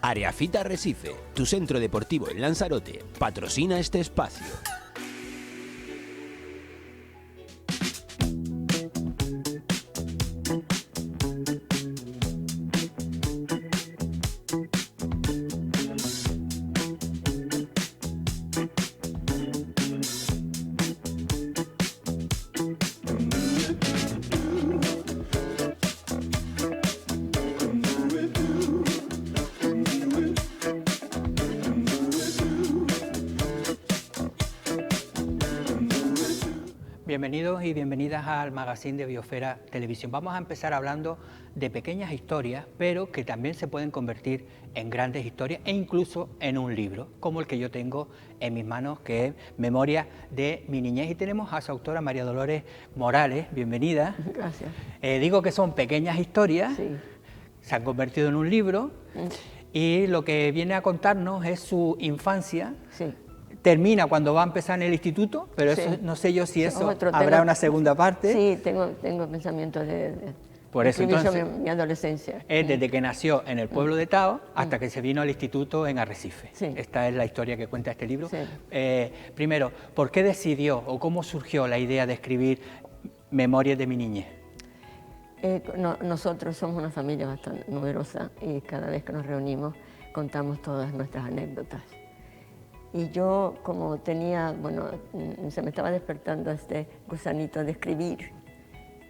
Areafita Arrecife, tu centro deportivo en Lanzarote, patrocina este espacio. Bienvenidos y bienvenidas al magazine de Biosfera Televisión. Vamos a empezar hablando de pequeñas historias, pero que también se pueden convertir en grandes historias e incluso en un libro, como el que yo tengo en mis manos, que es Memoria de mi niñez. Y tenemos a su autora, María Dolores Morales. Bienvenida. Gracias. Digo que son pequeñas historias, Sí. se han convertido en un libro, y lo que viene a contarnos es su infancia. Sí. Termina cuando va a empezar en el instituto, pero Sí. eso, no sé yo si eso Otro habrá tema. una segunda parte. Sí, tengo pensamientos de Por eso, escribir sobre entonces, mi adolescencia. es desde que nació en el pueblo de Tao hasta que se vino al instituto en Arrecife. Sí. Esta es la historia que cuenta este libro. Sí. Primero, ¿por qué decidió o cómo surgió la idea de escribir Memorias de mi niñez? Nosotros somos una familia bastante numerosa y cada vez que nos reunimos contamos todas nuestras anécdotas. Y yo, como tenía, bueno, se me estaba despertando este gusanito de escribir,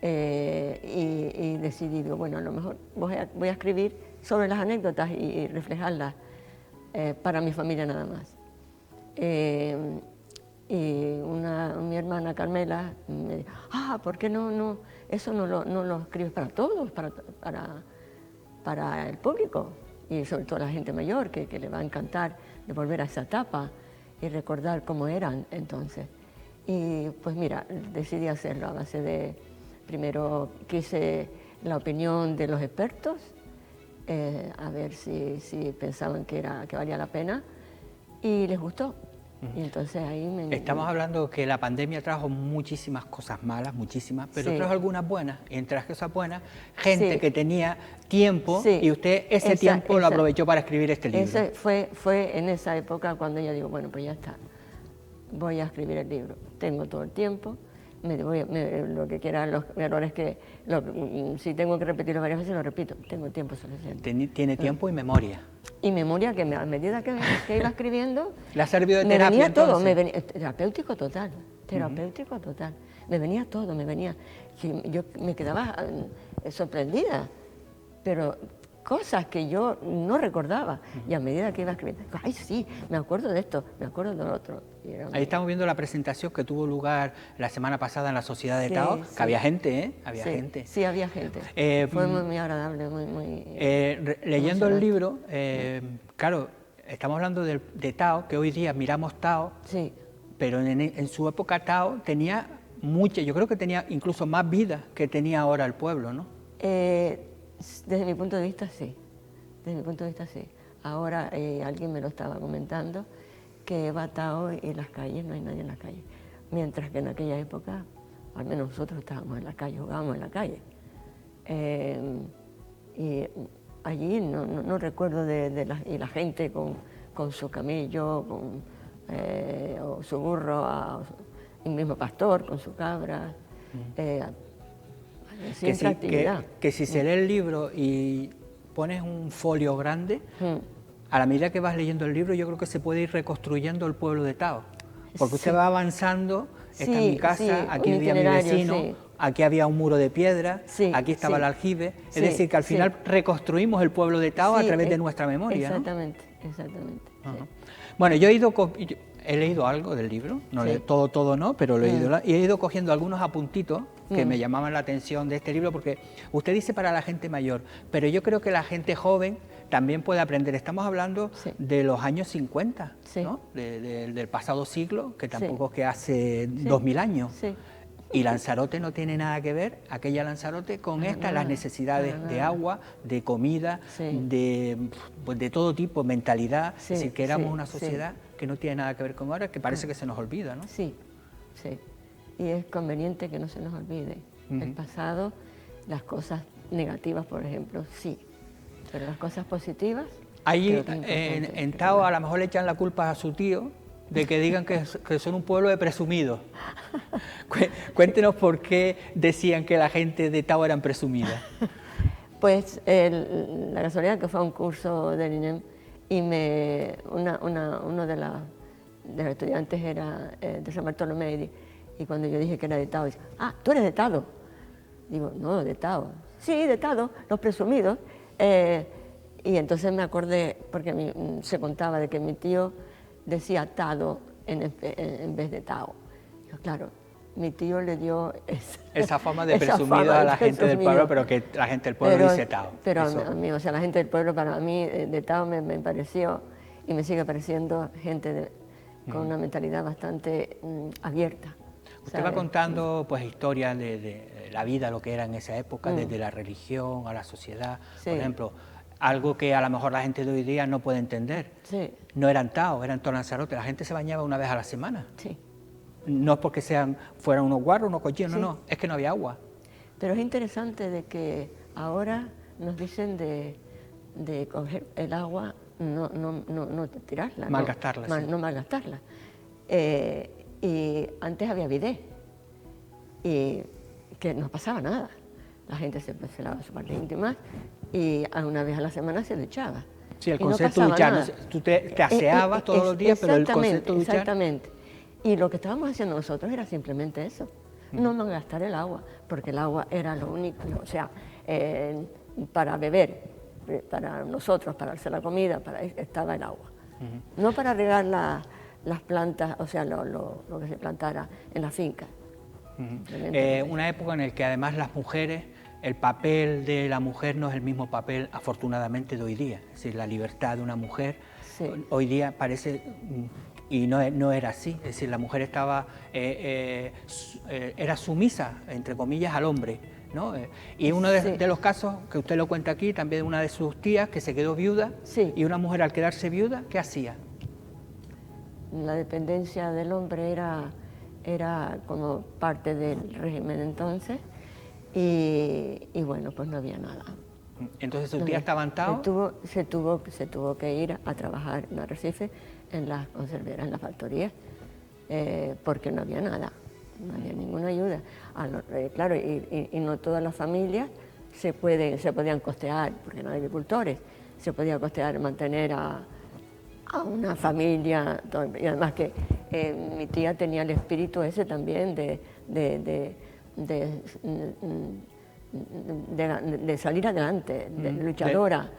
y decidí, digo, bueno, a lo mejor voy a escribir sobre las anécdotas y reflejarlas para mi familia nada más. Y mi hermana Carmela me dijo, ¿por qué eso no lo escribes para todos, para el público? Y sobre todo la gente mayor, que le va a encantar de volver a esa etapa y recordar cómo eran entonces. Y pues mira, decidí hacerlo a base de, primero quise la opinión de los expertos, a ver si pensaban que valía la pena, y les gustó. Y entonces ahí Estamos hablando que la pandemia trajo muchísimas cosas malas, muchísimas, pero Sí. trajo algunas buenas. Y entre esas buenas, gente Sí. que tenía tiempo, Sí. y usted ese tiempo lo aprovechó para escribir este libro. Ese fue en esa época cuando yo digo, bueno, pues ya está, voy a escribir el libro. Tengo todo el tiempo, lo que quiera, los errores si tengo que repetirlo varias veces, lo repito, tengo tiempo suficiente. Tiene tiempo y memoria. Y memoria que a medida que iba escribiendo, ¿Le ha servido de me terapia venía todo, entonces? terapéutico total, me venía todo, yo me quedaba sorprendida, pero cosas que yo no recordaba, y a medida que iba escribiendo, ay sí, me acuerdo de esto, me acuerdo de lo otro. Ahí estamos viendo la presentación que tuvo lugar la semana pasada en la Sociedad de Sí, Tao, sí. que había gente, ¿eh? Sí, había gente. Fue muy agradable, muy leyendo el emocionante. libro, claro, estamos hablando de Tao, que hoy día miramos Tao, Sí, pero en su época Tao tenía mucha, yo creo que tenía incluso más vida que tenía ahora el pueblo, ¿no? desde mi punto de vista sí, Ahora alguien me lo estaba comentando, que va Tao y en las calles no hay nadie en las calles, mientras que en aquella época, al menos nosotros estábamos en la calle, jugábamos en la calle. Y allí no recuerdo y la gente con su camello, o su burro, el mismo pastor con su cabra. Siempre actividad. Que si se lee el libro y pones un folio grande, a la medida que vas leyendo el libro, yo creo que se puede ir reconstruyendo el pueblo de Tao. Porque usted va avanzando, está en mi casa, aquí vivía mi vecino, aquí había un muro de piedra, aquí estaba el aljibe. Es decir, que al final reconstruimos el pueblo de Tao a través de nuestra memoria, exactamente, ¿no? Exactamente. Bueno, yo he leído algo del libro, no todo no, pero lo he leído, y he ido cogiendo algunos apuntitos que me llamaban la atención de este libro, porque usted dice para la gente mayor, pero yo creo que la gente joven también puede aprender. Estamos hablando de los años 50, ¿no? Del pasado siglo, que tampoco es que hace 2000 años. Sí. Y Lanzarote no tiene nada que ver, aquella Lanzarote, con las necesidades de agua, de comida, de todo tipo, mentalidad. Es decir, que éramos una sociedad que no tiene nada que ver con ahora, que parece que se nos olvida, ¿no? Sí. Y es conveniente que no se nos olvide. El pasado, las cosas negativas, por ejemplo, sí. Pero las cosas positivas Ahí Creo que es en importante, Tao a lo mejor le echan la culpa a su tío de que digan que son un pueblo de presumidos. Cuéntenos por qué decían que la gente de Tao eran presumidas. Pues la casualidad que fue a un curso del INEM y uno de los estudiantes era de San Bartolomé y cuando yo dije que era de Tao, dice, ah, ¿tú eres de Tao? Digo, no, de Tao. Sí, de Tao, los presumidos. Y entonces me acordé, porque a mí se contaba de que mi tío decía Tado en vez de Tao. Digo, claro, mi tío le dio esa fama de esa presumido fama a de la gente del presumido. pueblo, pero que la gente del pueblo dice Tao. Pero Eso. a mí, o sea, la gente del pueblo para mí de Tao me pareció y me sigue pareciendo gente con una mentalidad bastante abierta. Usted va contando pues historias de la vida, lo que era en esa época, desde la religión a la sociedad. Sí. Por ejemplo, algo que a lo mejor la gente de hoy día no puede entender. Sí. No eran Tao, eran todos Lanzarote. La gente se bañaba una vez a la semana. Sí. No es porque fueran unos guarros, unos cochinos, Sí. no, es que no había agua. Pero es interesante de que ahora nos dicen de coger el agua, no tirarla. Malgastarla, sí. No malgastarla. Y antes había bidet y que no pasaba nada. La gente se lavaba sus partes íntimas y una vez a la semana se duchaba. Sí, el Y no concepto de pasaba duchar, nada. tú te aseabas todos los días, pero el concepto de duchar... Exactamente. Y lo que estábamos haciendo nosotros era simplemente eso, no malgastar el agua, porque el agua era lo único, o sea, para beber, para nosotros, para hacer la comida, estaba el agua. No para regar las plantas, o sea, lo que se plantara en la finca. Una época en la que además las mujeres, el papel de la mujer no es el mismo papel, afortunadamente, de hoy día. Es decir, la libertad de una mujer Sí. hoy día parece, y no era así, es decir, la mujer era sumisa, entre comillas, al hombre, ¿no? Y uno de los casos que usted lo cuenta aquí, también una de sus tías que se quedó viuda, Sí. y una mujer al quedarse viuda, ¿qué hacía? La dependencia del hombre era como parte del régimen entonces y bueno, pues no había nada. Entonces su tía estaba en Tao. Se tuvo que ir a trabajar en Arrecife, en las conserveras, en las factorías, porque no había nada, no había ninguna ayuda. Claro, y no todas las familias se podían costear, porque no hay agricultores, se podía costear mantener a una familia, y además que mi tía tenía el espíritu ese también de salir adelante, de luchadora,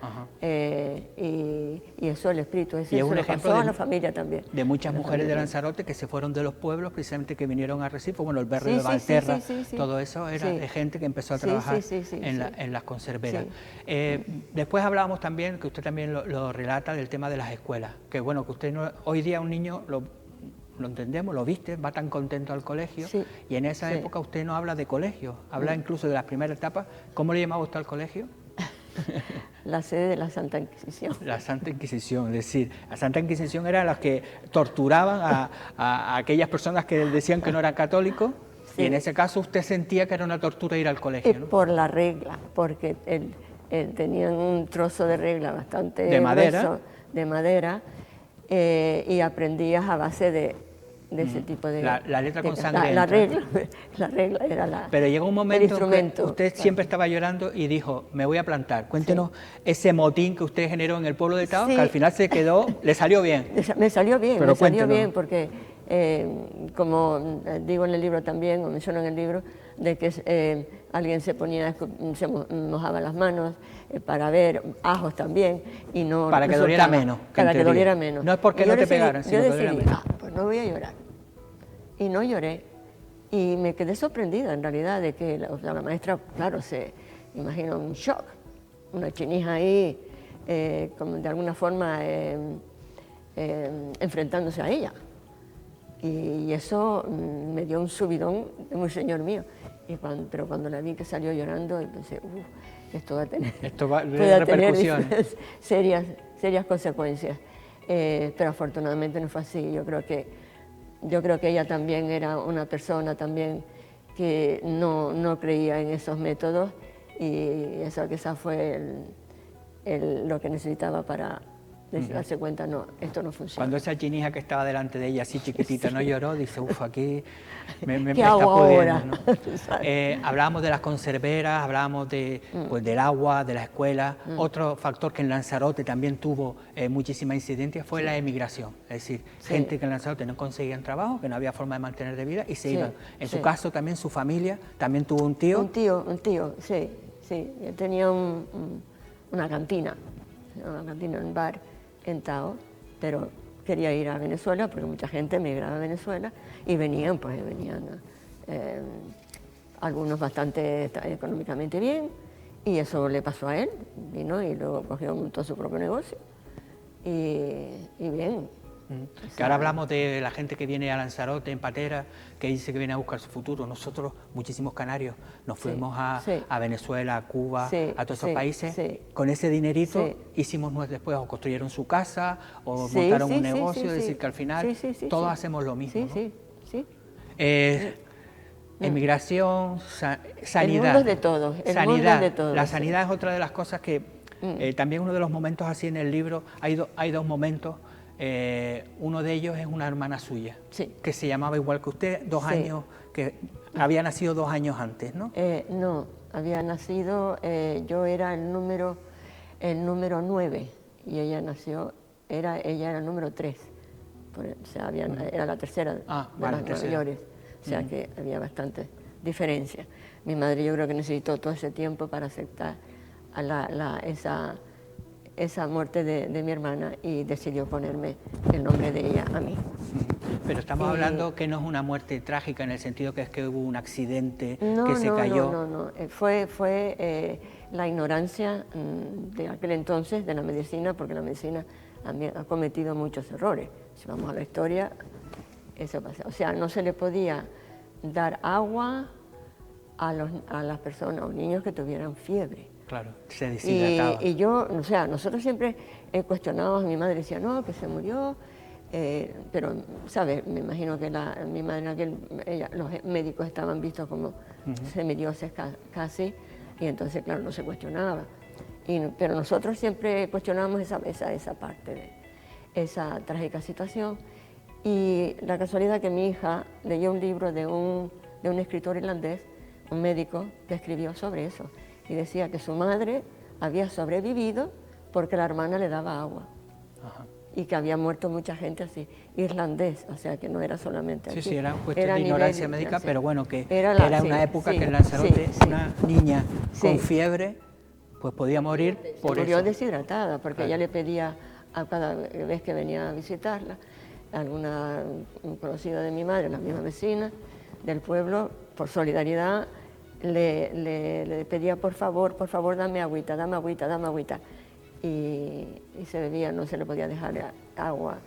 y eso, el espíritu ese, Y es se un lo ejemplo pasó a la familia también. de muchas La mujeres de familia. Lanzarote que se fueron de los pueblos, precisamente que vinieron a Recife, bueno, el barrio Sí, de sí, Valterra, sí. todo eso era Sí. de gente que empezó a Sí, trabajar sí. en las conserveras. Sí. Después hablábamos también, que usted también lo relata, del tema de las escuelas, que bueno, que usted hoy día un niño lo entendemos, lo viste, va tan contento al colegio, Sí, y en esa sí. época usted no habla de colegio, habla incluso de las primeras etapas. ¿Cómo le llamaba usted al colegio? La sede de la Santa Inquisición. La Santa Inquisición, es decir, la Santa Inquisición era las que torturaban a aquellas personas que decían que no eran católicos, Sí. y en ese caso usted sentía que era una tortura ir al colegio, ¿no? Por la regla, porque él tenían un trozo de regla bastante ¿De madera? grueso, de madera, y aprendías a base de ese tipo de... La letra con de- sangre La entra. la regla era la... Pero llegó un el momento en que instrumento. usted siempre estaba llorando y dijo, me voy a plantar. Cuéntenos ese motín que usted generó en el pueblo de Tao, Sí. que al final se quedó, le salió bien. Me salió bien, Pero me salió cuéntenos. bien porque, como digo en el libro también, o menciono en el libro, de que alguien se mojaba las manos para ver, ajos también, y no Para que doliera resultaba. menos, que Para en que teoría. doliera menos. No es porque Y yo no te decidí- pegaran, sino yo que doliera decidí, menos. pues no voy a llorar. Y no lloré. Y me quedé sorprendida, en realidad, de que la maestra, claro, se imagina un shock, una chinija ahí, como de alguna forma enfrentándose a ella. Y eso me dio un subidón de muy señor mío. Pero cuando la vi que salió llorando, y pensé, esto va a tener, Esto va a tener puede tener repercusiones. serias consecuencias. Pero afortunadamente no fue así. Yo creo que ella también era una persona también que no creía en esos métodos, y eso quizás fue lo que necesitaba para darse cuenta, no, esto no funciona. Cuando esa chinija que estaba delante de ella, así chiquitita, no lloró, dice, uff, aquí me ¿Qué está hago ahora? pudiendo, ¿no? Hablábamos de las conserveras, hablábamos de, pues, del agua, de la escuela. Otro factor que en Lanzarote también tuvo muchísima incidencia fue la emigración. Es decir, gente que en Lanzarote no conseguían trabajo, que no había forma de mantener de vida y se iban. En su caso también su familia, también tuvo un tío. Un tío, sí. Él tenía una cantina, un bar en Tao, pero quería ir a Venezuela porque mucha gente emigraba a Venezuela y venían algunos bastante económicamente bien, y eso le pasó a él, vino y luego montó su propio negocio y bien. Que ahora hablamos de la gente que viene a Lanzarote, en patera, que dice que viene a buscar su futuro. Nosotros, muchísimos canarios, nos fuimos a Venezuela, a Cuba, a todos esos países. Con ese dinerito hicimos después, o construyeron su casa, o montaron un negocio, es decir, que al final todos hacemos lo mismo. Sí. Emigración, sanidad. El mundo es de todos. La sanidad es otra de las cosas que también uno de los momentos así en el libro, hay dos momentos. Uno de ellos es una hermana suya, que se llamaba igual que usted, 2 años, que había nacido 2 años antes, ¿no? No, había nacido, yo era el número 9 y ella era el número 3, o sea, era la tercera de las mayores, o sea que había bastante diferencia. Mi madre yo creo que necesitó todo ese tiempo para aceptar esa muerte de mi hermana y decidió ponerme el nombre de ella a mí. Pero estamos hablando que no es una muerte trágica en el sentido que es que hubo un accidente, que se cayó. No. Fue la ignorancia de aquel entonces de la medicina, porque la medicina ha cometido muchos errores. Si vamos a la historia, eso pasa. O sea, no se le podía dar agua a las personas, a los niños que tuvieran fiebre. Claro, se deshidrataba. Y yo, o sea, nosotros siempre cuestionábamos, mi madre decía, no, que se murió, pero, ¿sabes? Me imagino que mi madre, los médicos estaban vistos como semidioses casi, y entonces, claro, no se cuestionaba. Pero nosotros siempre cuestionábamos esa parte de esa trágica situación, y la casualidad que mi hija leyó un libro de un escritor irlandés, un médico, que escribió sobre eso. Y decía que su madre había sobrevivido porque la hermana le daba agua. Y que había muerto mucha gente así, irlandés, o sea que no era solamente aquí. Sí, era cuestión de ignorancia médica, pero bueno, que era una época que en Lanzarote una niña con fiebre pues podía morir por murió eso. Deshidratada, porque ella le pedía a cada vez que venía a visitarla, un conocido de mi madre, la misma vecina del pueblo, por solidaridad, le pedía por favor, dame agüita. Y se bebía, no se le podía dejar agua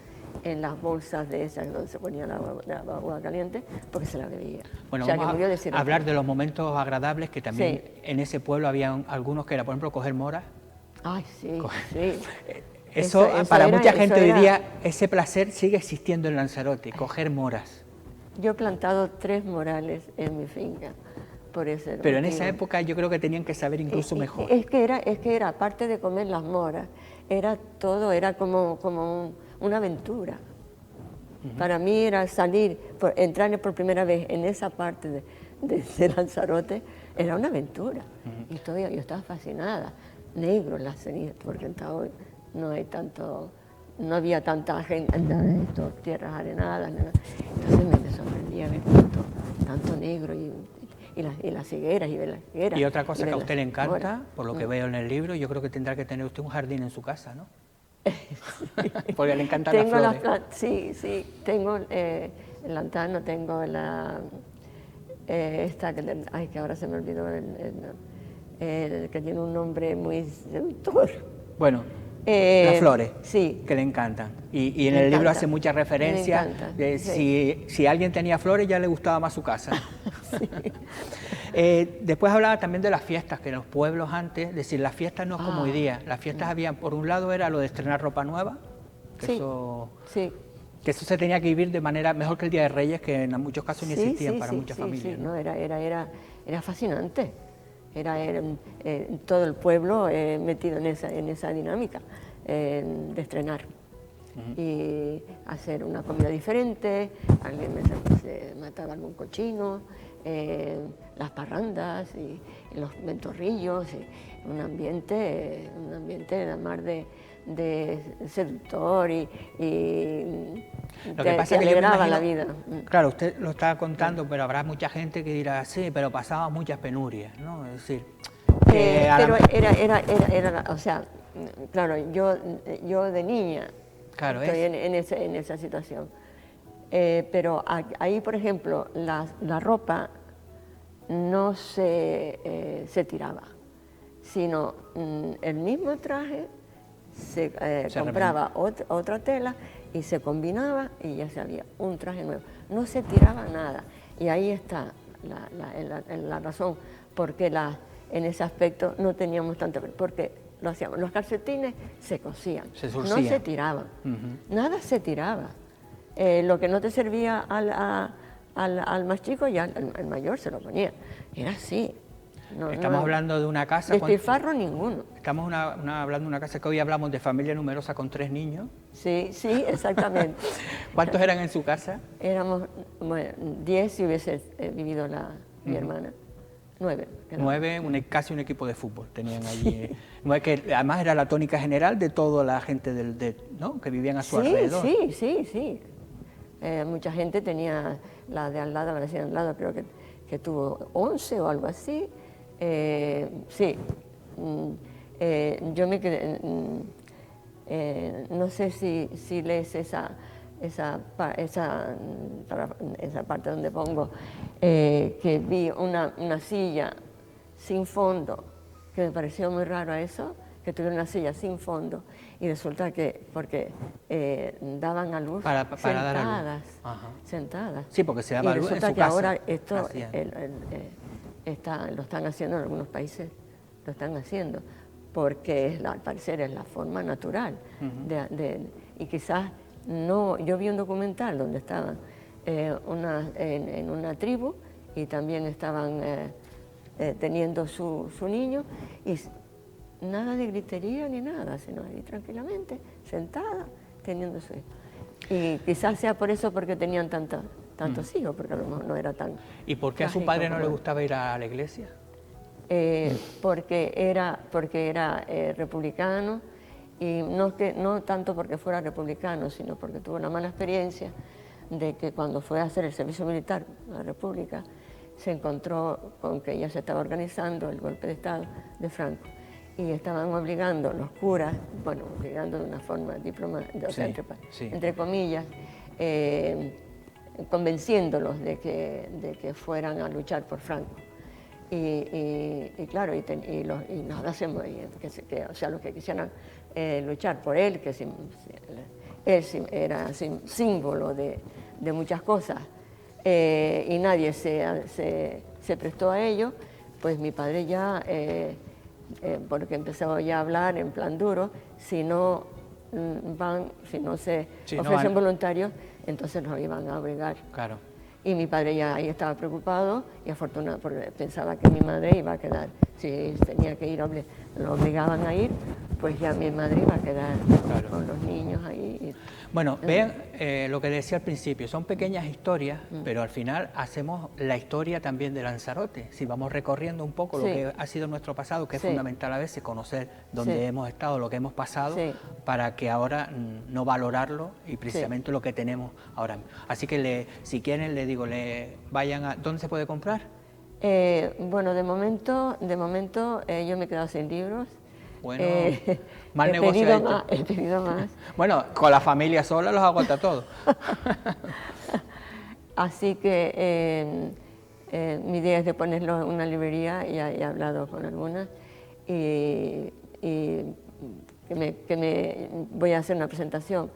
en las bolsas de esas donde se ponía la agua caliente, porque se la bebía. Bueno, o sea, vamos que murió a hablar de los momentos agradables, que también en ese pueblo había algunos que era, por ejemplo, coger moras. Ay, sí. Eso para mucha gente hoy día, ese placer sigue existiendo en Lanzarote, coger moras. Yo he plantado 3 morales en mi finca. Pero en esa época yo creo que tenían que saber incluso mejor. Es que era, aparte de comer las moras, era como una aventura. Para mí era entrar por primera vez en esa parte de Lanzarote, era una aventura. Y yo estaba fascinada. Negro las cenizas, porque en Tao no había tanta gente, tierras arenadas. Entonces me sorprendía ver tanto negro y las higueras Y otra cosa que a usted le encanta, por lo que veo en el libro, yo creo que tendrá que tener usted un jardín en su casa, ¿no? Porque le encantan las flores. Sí, tengo el lantano, tengo que ahora se me olvidó, que tiene un nombre muy seductor. Bueno, las flores, sí, que le encantan. Y en el libro hace mucha referencia de si alguien tenía flores ya le gustaba más su casa. Después hablaba también de las fiestas, que en los pueblos antes, es decir, las fiestas no es como hoy día. Las fiestas habían, por un lado era lo de estrenar ropa nueva, que eso se tenía que vivir de manera mejor que el Día de Reyes, que en muchos casos ni existían para muchas familias. ¿no? Era fascinante. Era todo el pueblo metido en esa dinámica. de estrenar. Y hacer una comida diferente, alguien se mataba algún cochino, las parrandas y los ventorrillos, y un ambiente de la mar de seductor y Lo que pasa te es que yo me alegraba imagino, la vida. claro, usted lo está contando, pero habrá mucha gente que dirá, sí, pero pasaba muchas penurias, ¿no? Es decir, que Pero era, o sea, claro, yo de niña claro, estoy en esa situación. Pero ahí, por ejemplo, la ropa no se tiraba, sino el mismo traje se compraba otra tela y se combinaba y ya se había un traje nuevo. No se tiraba nada. Y ahí está la razón porque en ese aspecto no teníamos tanto, porque lo hacíamos. Los calcetines se cosían, no se tiraban, nada se tiraba. Lo que no te servía al más chico, ya el mayor se lo ponía. Era así. Estamos hablando de una casa... Despilfarro ninguno. Estamos hablando de una casa que hoy hablamos de familia numerosa con 3 niños. Sí, sí, exactamente. ¿Cuántos eran en su casa? Éramos 10 si hubiese vivido mi hermana. 9. 9, casi un equipo de fútbol tenían allí. Que además era la tónica general de toda la gente ¿no? que vivían a su alrededor. Sí. Mucha gente tenía, la de al lado, la vecina de al lado, creo que tuvo 11 o algo así. Sí. Yo me quedé... no sé si lees esa parte donde pongo que vi una silla sin fondo, que me pareció muy raro eso, que tuviera una silla sin fondo, y resulta que porque daban a luz para sentadas, dar a luz. sentadas. Sí, porque se daba y luz en su resulta que casa. ahora esto lo están haciendo en algunos países, lo están haciendo, porque al parecer es la forma natural y quizás no. Yo vi un documental donde estaban en una tribu y también estaban teniendo su niño y nada de gritería ni nada, sino ahí tranquilamente, sentada, teniendo su hijo. Y quizás sea por eso, porque tenían tantos hijos, porque a lo mejor no era tan... ¿Y por qué a su padre no le gustaba ir a la iglesia? Porque era republicano, y no tanto porque fuera republicano, sino porque tuvo una mala experiencia de que cuando fue a hacer el servicio militar a la República se encontró con que ya se estaba organizando el golpe de Estado de Franco y estaban obligando los curas, bueno, obligando de una forma diplomática, entre comillas, convenciéndolos de que fueran a luchar por Franco. Y claro, y nada hacemos, o sea, los que quisieran luchar por él, que él era símbolo de muchas cosas, y nadie se prestó a ello, pues mi padre ya, porque empezó ya a hablar en plan duro, si no se ofrecen voluntarios, entonces nos iban a obligar. Claro. Y mi padre ya ahí estaba preocupado y afortunado porque pensaba que mi madre iba a quedar, si tenía que ir, lo obligaban a ir, pues ya mi madre iba a quedar con los niños ahí. Bueno, vean lo que decía al principio, son pequeñas historias, pero al final hacemos la historia también de Lanzarote. Si vamos recorriendo un poco lo que ha sido nuestro pasado, que es fundamental a veces conocer dónde hemos estado, lo que hemos pasado, para que ahora no valorarlo y precisamente lo que tenemos ahora. Así que si quieren, les digo, vayan a... ¿Dónde se puede comprar? Bueno, de momento yo me he quedado sin libros. Bueno, mal negocio hecho. He pedido más. Bueno, con la familia sola los aguanta todo. Así que mi idea es de ponerlo en una librería, y he hablado con algunas, y voy a hacer una presentación.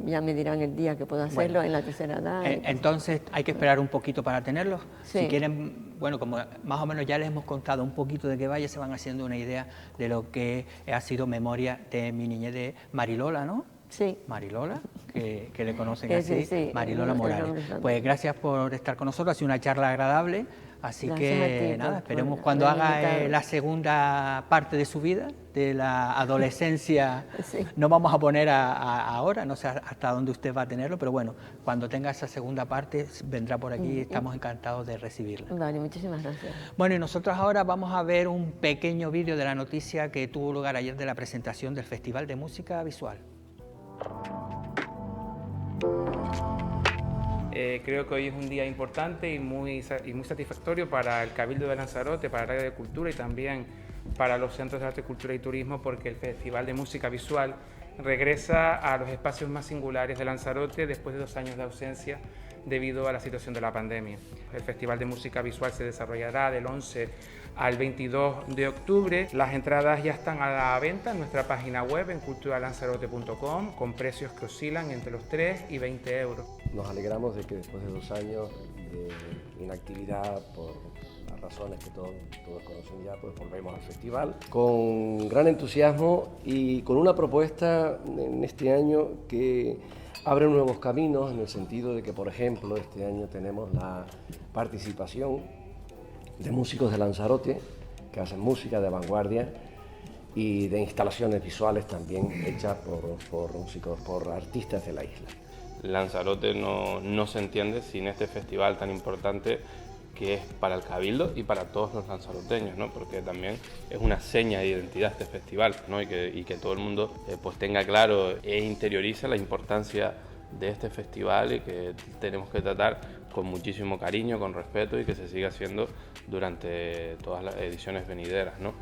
Ya me dirán el día que puedo hacerlo, en la tercera edad. Entonces hay que esperar un poquito para tenerlos. Si quieren, bueno, como más o menos ya les hemos contado un poquito de qué vaya, se van haciendo una idea de lo que ha sido Memoria de mi niñez de Marilola, ¿no? Sí. Marilola, que le conocen así, sí, Marilola Morales. Pues gracias por estar con nosotros, ha sido una charla agradable Así Gracias a que ti nada, por esperemos cuando haberme haga invitado. la segunda parte de su vida, de la adolescencia, Sí. no vamos a poner ahora, no sé hasta dónde usted va a tenerlo, pero bueno, cuando tenga esa segunda parte vendrá por aquí y estamos encantados de recibirla. Vale, muchísimas gracias. Bueno, y nosotros ahora vamos a ver un pequeño vídeo de la noticia que tuvo lugar ayer de la presentación del Festival de Música Visual. Creo que hoy es un día importante y muy satisfactorio para el Cabildo de Lanzarote, para el área de cultura y también para los centros de arte, cultura y turismo, porque el Festival de Música Visual regresa a los espacios más singulares de Lanzarote después de 2 años de ausencia debido a la situación de la pandemia. El Festival de Música Visual se desarrollará del 11 al 22 de octubre. Las entradas ya están a la venta en nuestra página web en culturalanzarote.com con precios que oscilan entre los 3 y 20 euros. Nos alegramos de que después de 2 años de inactividad por las razones que todos conocen ya, pues volvemos al festival con gran entusiasmo y con una propuesta en este año que abre nuevos caminos en el sentido de que, por ejemplo, este año tenemos la participación de músicos de Lanzarote que hacen música de vanguardia y de instalaciones visuales también hechas por músicos, por artistas de la isla. Lanzarote no se entiende sin este festival tan importante que es para el Cabildo y para todos los lanzaroteños, ¿no? Porque también es una seña de identidad este festival, ¿no? y que todo el mundo pues tenga claro e interiorice la importancia de este festival y que tenemos que tratar con muchísimo cariño, con respeto y que se siga haciendo durante todas las ediciones venideras, ¿no?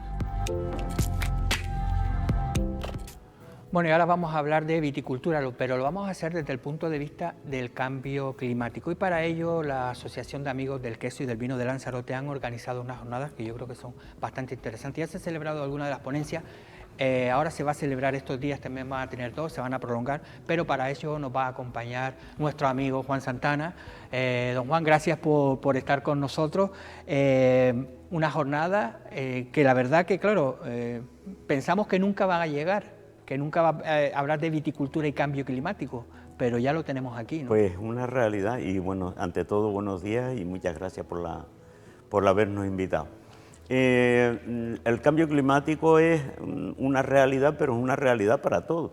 Bueno, y ahora vamos a hablar de viticultura, pero lo vamos a hacer desde el punto de vista del cambio climático. Y para ello, la Asociación de Amigos del Queso y del Vino de Lanzarote han organizado unas jornadas que yo creo que son bastante interesantes. Ya se han celebrado algunas de las ponencias, ahora se va a celebrar estos días, también van a tener 2, se van a prolongar, pero para ello nos va a acompañar nuestro amigo Juan Santana. Don Juan, gracias por estar con nosotros. Una jornada que la verdad que, claro, pensamos que nunca van a llegar, que nunca va a hablar de viticultura y cambio climático, pero ya lo tenemos aquí, ¿no? Pues una realidad y bueno, ante todo buenos días y muchas gracias por habernos invitado. El cambio climático es una realidad, pero es una realidad para todos.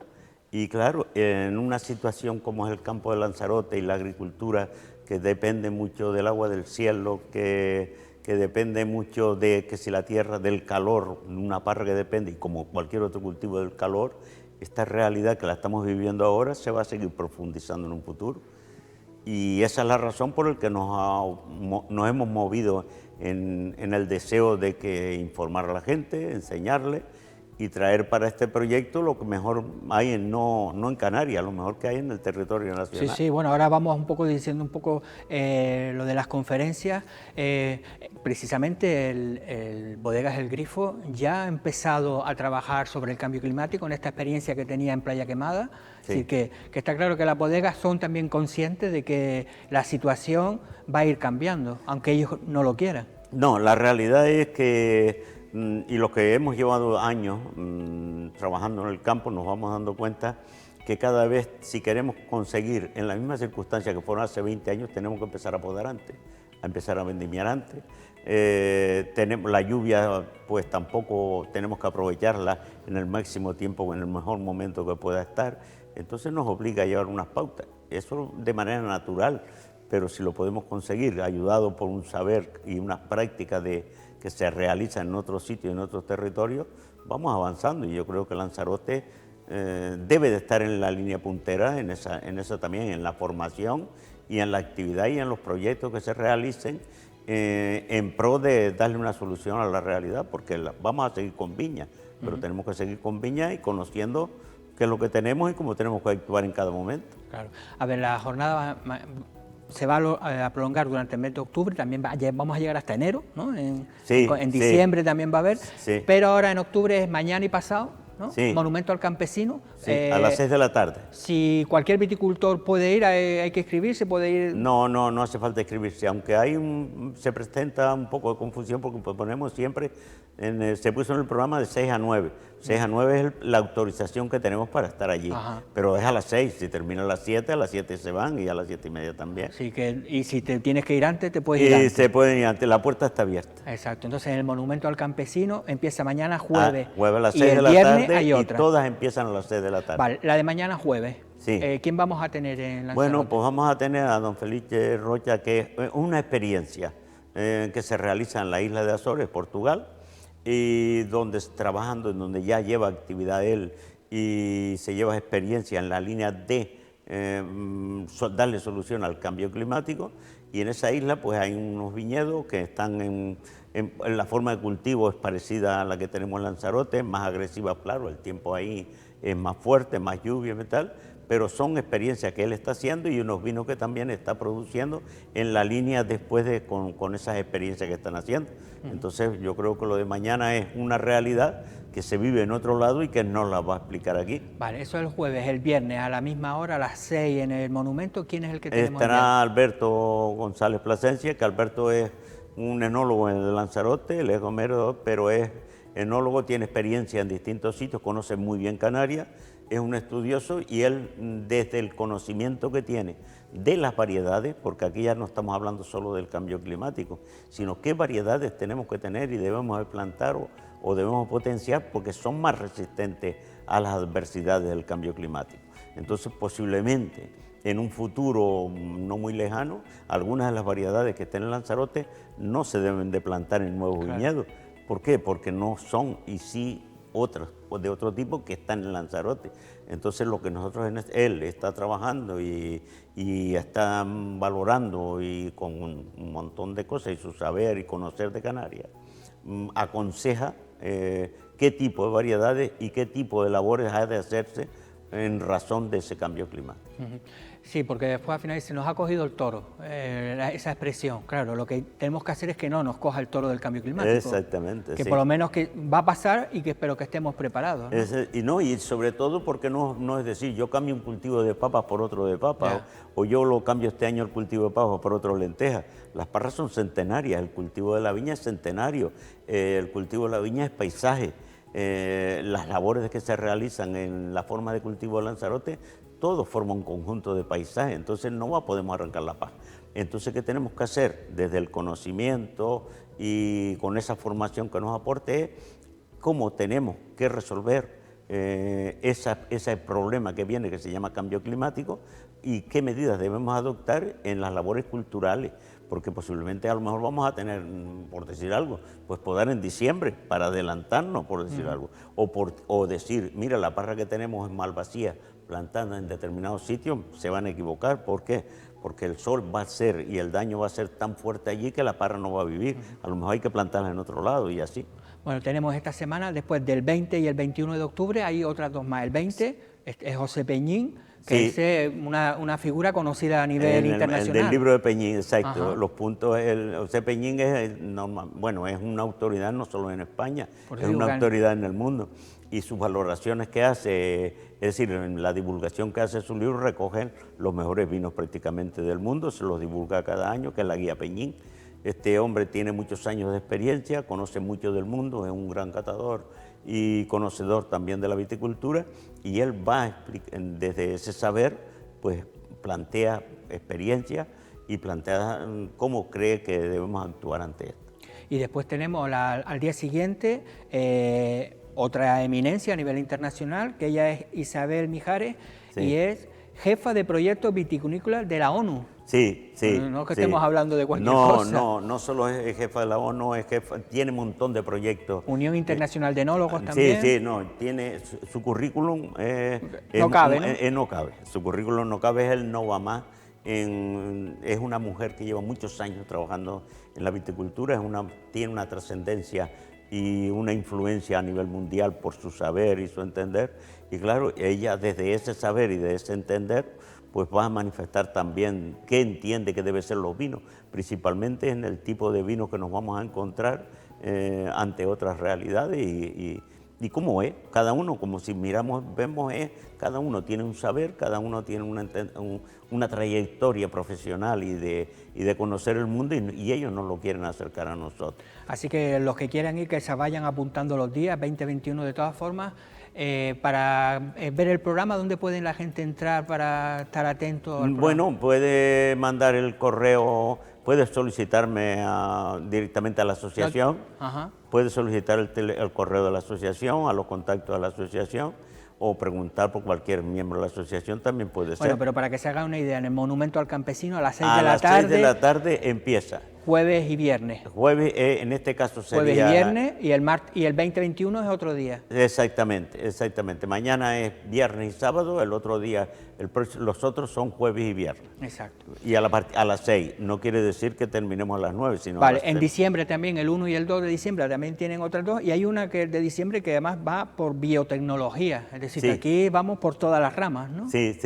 Y claro, en una situación como es el campo de Lanzarote y la agricultura, que depende mucho del agua del cielo, que depende mucho de que si la tierra, del calor, una parra que depende, y como cualquier otro cultivo del calor, esta realidad que la estamos viviendo ahora se va a seguir profundizando en un futuro. Y esa es la razón por la que nos hemos movido en el deseo de que informar a la gente, enseñarle y traer para este proyecto lo que mejor hay no en Canarias, lo mejor que hay en el territorio nacional. Sí, bueno, ahora vamos un poco diciendo un poco lo de las conferencias. Precisamente el Bodegas El Grifo ya ha empezado a trabajar sobre el cambio climático en esta experiencia que tenía en Playa Quemada. Sí. Así que está claro que las bodegas son también conscientes de que la situación va a ir cambiando, aunque ellos no lo quieran. No, la realidad es que y los que hemos llevado años trabajando en el campo nos vamos dando cuenta que cada vez, si queremos conseguir en las mismas circunstancias que fueron hace 20 años, tenemos que empezar a podar antes, a empezar a vendimiar antes. Tenemos la lluvia, pues tampoco tenemos que aprovecharla en el máximo tiempo, en el mejor momento que pueda estar. Entonces nos obliga a llevar unas pautas, eso de manera natural, pero si lo podemos conseguir, ayudado por un saber y unas prácticas que se realizan en otros sitios, en otros territorios, vamos avanzando y yo creo que Lanzarote debe de estar en la línea puntera en esa también, en la formación y en la actividad y en los proyectos que se realicen en pro de darle una solución a la realidad, porque vamos a seguir con viña, pero tenemos que seguir con viña y conociendo qué es lo que tenemos y cómo tenemos que actuar en cada momento. Claro. A ver, la jornada se va a prolongar durante el mes de octubre, también vamos a llegar hasta enero, ¿no? En diciembre también va a haber, pero ahora en octubre es mañana y pasado, ¿no? Monumento al Campesino. A las 6 de la tarde. Si cualquier viticultor puede ir, hay que inscribirse, puede ir... No hace falta inscribirse, aunque se presenta un poco de confusión porque ponemos siempre, se puso en el programa de 6 a 9, 6 a 9 es la autorización que tenemos para estar allí. Ajá. Pero es a las 6, si termina a las 7 se van y a las 7:30 también. Así que, y si te tienes que ir antes, te puedes ir Y antes. se pueden ir antes, la puerta está abierta. Exacto, entonces en el Monumento al Campesino empieza mañana jueves. Jueves a las y 6 de el la viernes tarde hay y otra. todas empiezan a las 6 de la tarde. Vale, la de mañana jueves. Sí. ¿Quién vamos a tener en Lanzarote? Bueno, pues vamos a tener a don Felipe Rocha, que es una experiencia que se realiza en la isla de Azores, Portugal, y donde trabajando, en donde ya lleva actividad él y se lleva experiencia en la línea de darle solución al cambio climático. Y en esa isla pues hay unos viñedos que están en la forma de cultivo es parecida a la que tenemos en Lanzarote, más agresiva, claro, el tiempo ahí es más fuerte, más lluvia y tal, pero son experiencias que él está haciendo y unos vinos que también está produciendo en la línea después de con esas experiencias que están haciendo. Entonces yo creo que lo de mañana es una realidad que se vive en otro lado y que nos la va a explicar aquí. Vale, eso es el jueves. El viernes a la misma hora, a las 6 en el monumento, ¿quién es el que tenemos? Estará Alberto González Plasencia, que Alberto es un enólogo en el Lanzarote, él es gomero, pero es enólogo, tiene experiencia en distintos sitios, conoce muy bien Canarias, es un estudioso y él desde el conocimiento que tiene de las variedades, porque aquí ya no estamos hablando solo del cambio climático, sino qué variedades tenemos que tener y debemos de plantar o debemos potenciar porque son más resistentes a las adversidades del cambio climático. Entonces posiblemente en un futuro no muy lejano, algunas de las variedades que estén en Lanzarote no se deben de plantar en nuevos viñedos. ¿Por qué? Porque no son y sí otras de otro tipo que están en Lanzarote. Entonces lo que nosotros, él está trabajando y está valorando y con un montón de cosas y su saber y conocer de Canarias, aconseja qué tipo de variedades y qué tipo de labores ha de hacerse en razón de ese cambio climático. Sí, porque después al final se nos ha cogido el toro, esa expresión. Claro, lo que tenemos que hacer es que no nos coja el toro del cambio climático. Exactamente. Que sí. por lo menos que va a pasar y que espero que estemos preparados, ¿no? Y sobre todo porque no es decir, yo cambio un cultivo de papas por otro de papas, o yo lo cambio este año el cultivo de papas por otro de lentejas. Las parras son centenarias, el cultivo de la viña es centenario, el cultivo de la viña es paisaje. Las labores que se realizan en la forma de cultivo de Lanzarote, todo forma un conjunto de paisaje, entonces no podemos arrancar la paz. Entonces, ¿qué tenemos que hacer? Desde el conocimiento y con esa formación que nos aporte, cómo tenemos que resolver ese problema que viene, que se llama cambio climático, y qué medidas debemos adoptar en las labores culturales, porque posiblemente a lo mejor vamos a tener, por decir algo, pues podar en diciembre para adelantarnos, por decir algo, o decir, mira, la parra que tenemos en Malvasía, plantada en determinados sitios, se van a equivocar. ¿Por qué? Porque el sol va a ser y el daño va a ser tan fuerte allí que la parra no va a vivir. A lo mejor hay que plantarla en otro lado y así. Bueno, tenemos esta semana, después del 20 y el 21 de octubre, hay otras dos más. El 20 es José Peñín, que Sí. es una figura conocida a nivel internacional. El del libro de Peñín, exacto. Ajá. Los puntos, José Peñín es normal, bueno, es una autoridad no solo en España, Por es eso digo una que autoridad en el mundo. Y sus valoraciones que hace, es decir, en la divulgación que hace su libro, recogen los mejores vinos prácticamente del mundo, se los divulga cada año, que es la Guía Peñín. Este hombre tiene muchos años de experiencia, conoce mucho del mundo, es un gran catador y conocedor también de la viticultura, y él va desde ese saber, pues plantea experiencia y plantea cómo cree que debemos actuar ante esto. Y después tenemos al día siguiente otra eminencia a nivel internacional, que ella es Isabel Mijares, Sí. y es jefa de proyectos vitivinícolas de la ONU. Sí, sí. No es que sí. estemos hablando de cualquier cosa. No solo es jefa de la ONU, es jefa, tiene un montón de proyectos. Unión Internacional de Enólogos también. Sí, tiene su currículum. No cabe, ¿no? No cabe. Su currículum no cabe, él no va más. Es una mujer que lleva muchos años trabajando en la viticultura, tiene una trascendencia y una influencia a nivel mundial por su saber y su entender. Y claro, ella desde ese saber y de ese entender, pues va a manifestar también qué entiende que deben ser los vinos, principalmente en el tipo de vino que nos vamos a encontrar ante otras realidades y cómo es, cada uno, como si miramos, vemos, cada uno tiene un saber, cada uno tiene una trayectoria profesional y de conocer el mundo, y ellos nos lo quieren acercar a nosotros. Así que los que quieran ir, que se vayan apuntando los días, 20-21 de todas formas. Para ver el programa, ¿dónde puede la gente entrar para estar atento al programa? Bueno, puede mandar el correo, puede solicitarme directamente a la asociación, Ajá. puede solicitar el correo de la asociación, a los contactos de la asociación, o preguntar por cualquier miembro de la asociación, también puede ser. Bueno, pero para que se haga una idea, en el Monumento al Campesino a las 6 a de la las tarde, 6 de la tarde empieza. jueves y viernes. Jueves, en este caso sería... Jueves y viernes, y el 20-21 es otro día. Exactamente, exactamente. Mañana es viernes y sábado, el otro día, los otros son jueves y viernes. Exacto. Y a las 6, no quiere decir que terminemos a las 9, sino Vale, a las en 6. diciembre también, el 1 y el 2 de diciembre también tienen otras dos, y hay una que es de diciembre que además va por biotecnología, es decir, Sí. que aquí vamos por todas las ramas, ¿no? Sí.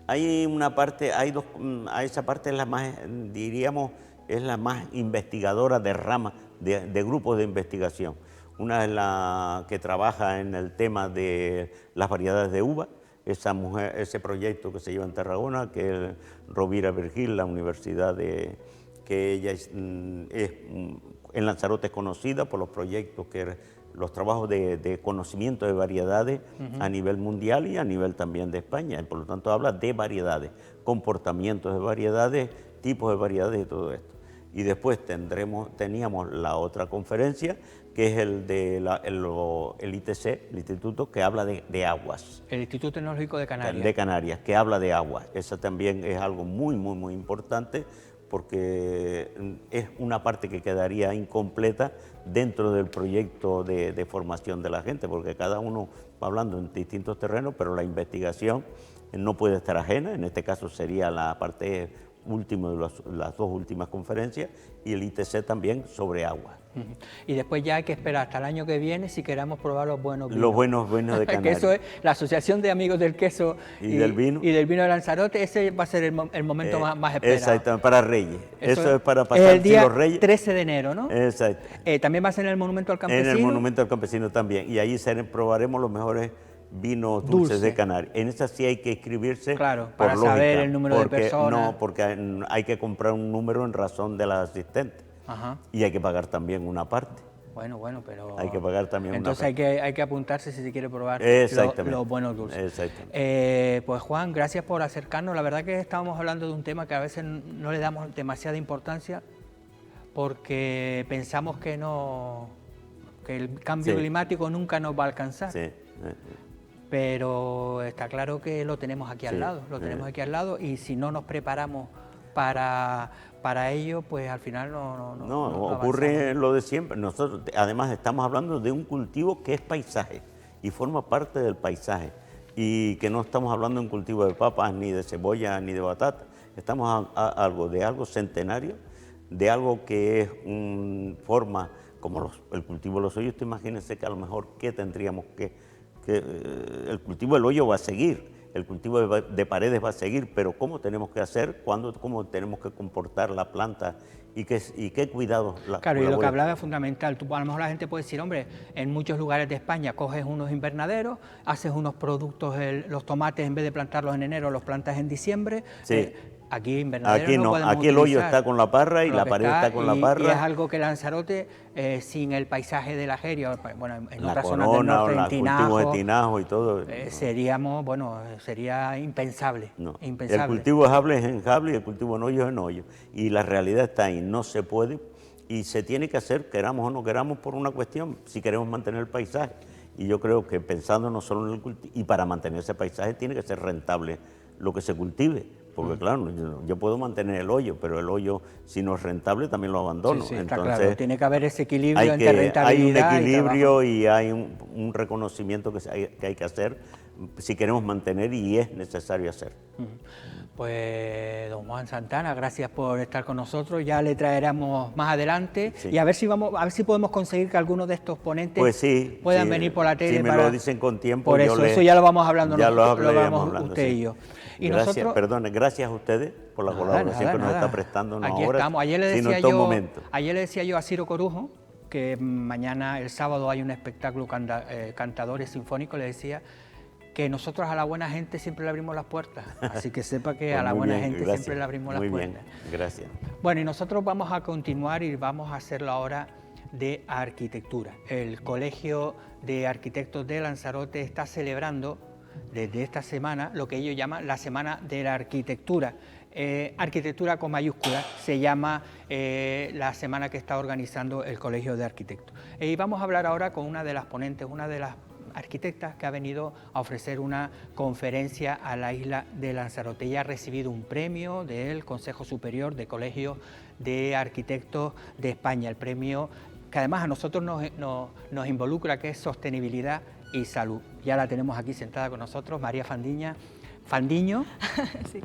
Hay una parte, a esa parte es la más, diríamos, es la más investigadora de ramas, de grupos de investigación. Una es la que trabaja en el tema de las variedades de uva, ese proyecto que se lleva en Tarragona, que es Rovira Virgil, la universidad que ella en Lanzarote es conocida por los proyectos los trabajos de conocimiento de variedades a nivel mundial y a nivel también de España. Y por lo tanto habla de variedades, comportamientos de variedades, tipos de variedades y todo esto. Y después teníamos la otra conferencia, que es el ITC, el Instituto, que habla de aguas. El Instituto Tecnológico de Canarias. De Canarias, que habla de aguas. Esa también es algo muy importante, porque es una parte que quedaría incompleta dentro del proyecto de formación de la gente, porque cada uno va hablando en distintos terrenos, pero la investigación no puede estar ajena. En este caso sería la parte última de las dos últimas conferencias, y el ITC también sobre agua. Y después ya hay que esperar hasta el año que viene si queremos probar los buenos vinos. Los buenos de Canarias. Que eso es la Asociación de Amigos del Queso y del vino de Lanzarote. Ese va a ser el momento más esperado. Exactamente, para Reyes. Eso es para es pasar el día los Reyes. 13 de enero, ¿no? Exacto. También va a ser en el Monumento al Campesino. En el Monumento al Campesino también. Y ahí probaremos los mejores vinos dulces de Canarias. En esa sí hay que inscribirse, claro, por para lógica, saber el número de personas. No, porque hay que comprar un número en razón de las asistentes. Ajá. Y hay que pagar también una parte. Bueno, pero... Hay que pagar también entonces una parte. hay que apuntarse si se quiere probar los buenos dulces. Exactamente. Pues Juan, gracias por acercarnos. La verdad que estábamos hablando de un tema que a veces no le damos demasiada importancia, porque pensamos que el cambio climático nunca nos va a alcanzar. Sí. Pero está claro que lo tenemos aquí al lado, y si no nos preparamos para ello, pues al final no ocurre avanzamos. lo de siempre. Nosotros además estamos hablando de un cultivo que es paisaje y forma parte del paisaje, y que no estamos hablando de un cultivo de papas, ni de cebolla, ni de batata. Estamos de algo centenario, de algo que es forma como el cultivo de los hoyos. Imagínense que a lo mejor que tendríamos que el cultivo del hoyo va a seguir, el cultivo de paredes va a seguir, pero ¿cómo tenemos que hacer? ¿Cómo tenemos que comportar la planta? ¿Y qué cuidados? Claro, y lo que hablaba es fundamental. A lo mejor la gente puede decir, hombre, en muchos lugares de España coges unos invernaderos, haces unos productos, los tomates en vez de plantarlos en enero, los plantas en diciembre. Sí. Aquí invernaderos aquí no podemos aquí el hoyo utilizar. está con la parra y la pared está con la parra. Y es algo que Lanzarote, sin el paisaje de la Jeria, bueno, en la otras corona, zonas del norte, los cultivos de tinajo y todo. sería impensable. No. Impensable. El cultivo es en jable y el cultivo en hoyo es en hoyo. Y la realidad está ahí, no se puede, y se tiene que hacer, queramos o no queramos, por una cuestión, si queremos mantener el paisaje. Y yo creo que pensando no solo en el cultivo, y para mantener ese paisaje tiene que ser rentable lo que se cultive. Porque claro, yo puedo mantener el hoyo, pero el hoyo, si no es rentable, también lo abandono. Sí, entonces, está claro. Tiene que haber ese equilibrio entre rentabilidad. Hay un equilibrio y hay un reconocimiento que hay que hacer si queremos mantener, y es necesario hacer. Pues don Juan Santana, gracias por estar con nosotros. Ya le traeremos más adelante, Sí. y a ver si podemos conseguir que algunos de estos ponentes Pues sí, puedan venir por la tele. Si me lo dicen con tiempo. Por eso ya lo vamos hablando ya nosotros, lo vamos hablando, usted sí. y yo. Y gracias, nosotros, perdone, gracias a ustedes por la colaboración que nos está prestando Aquí ahora, estamos. Ayer le sino decía en todo momento. Ayer le decía yo a Ciro Corujo, que mañana, el sábado, hay un espectáculo cantadores sinfónicos, le decía que nosotros a la buena gente siempre le abrimos las puertas, así que sepa que Pues a la buena bien, gente gracias. siempre le abrimos las Muy puertas. bien, gracias. Bueno, y nosotros vamos a continuar y vamos a hacerlo ahora de arquitectura. El Colegio de Arquitectos de Lanzarote está celebrando desde esta semana lo que ellos llaman la Semana de la Arquitectura. Arquitectura con mayúsculas se llama la semana que está organizando el Colegio de Arquitectos. Y vamos a hablar ahora con una de las ponentes, una de las arquitectas que ha venido a ofrecer una conferencia a la isla de Lanzarote. Ella ha recibido un premio del Consejo Superior de Colegios de Arquitectos de España, el premio que además a nosotros nos involucra, que es sostenibilidad y salud. Ya la tenemos aquí sentada con nosotros, María Fandiño. Sí.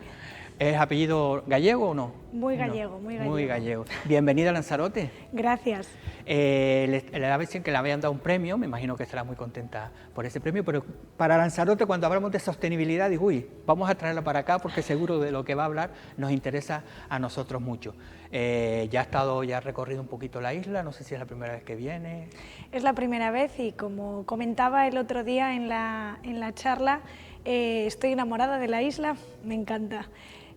¿Es apellido gallego o no? Muy gallego, No, muy gallego. Muy gallego. Bienvenida a Lanzarote. Gracias. Le dicen que le habían dado un premio, me imagino que estará muy contenta por ese premio, pero para Lanzarote, cuando hablamos de sostenibilidad, digo, uy, vamos a traerla para acá porque seguro de lo que va a hablar nos interesa a nosotros mucho. Ya ha recorrido un poquito la isla, no sé si es la primera vez que viene. Es la primera vez y como comentaba el otro día en la charla, estoy enamorada de la isla, me encanta.